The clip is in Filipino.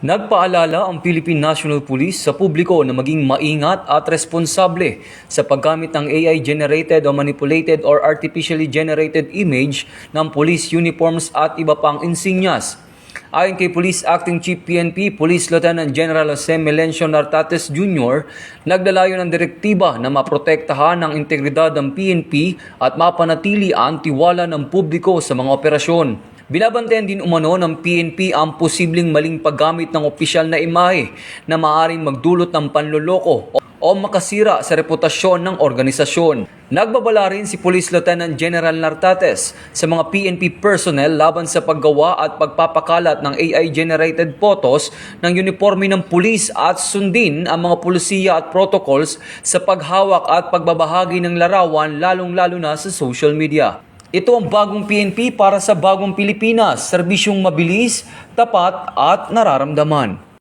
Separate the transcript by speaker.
Speaker 1: Nagpaalala ang Philippine National Police sa publiko na maging maingat at responsable sa paggamit ng AI-generated o manipulated or artificially generated image ng police uniforms at iba pang insignias. Ayon kay Police Acting Chief PNP, Police Lieutenant General Jose Melencio Nartates Jr., nagdalayo ng direktiba na maprotektahan ang integridad ng PNP at mapanatili ang tiwala ng publiko sa mga operasyon. Binabantayan din umano ng PNP ang posibleng maling paggamit ng opisyal na imahe na maaaring magdulot ng panloloko o makasira sa reputasyon ng organisasyon. Nagbabala rin si Police Lieutenant General Nartates sa mga PNP personnel laban sa paggawa at pagpapakalat ng AI-generated photos ng uniforme ng pulis at sundin ang mga pulisiya at protocols sa paghawak at pagbabahagi ng larawan lalong-lalo na sa social media. Ito ang bagong PNP para sa bagong Pilipinas, serbisyong mabilis, tapat at nararamdaman.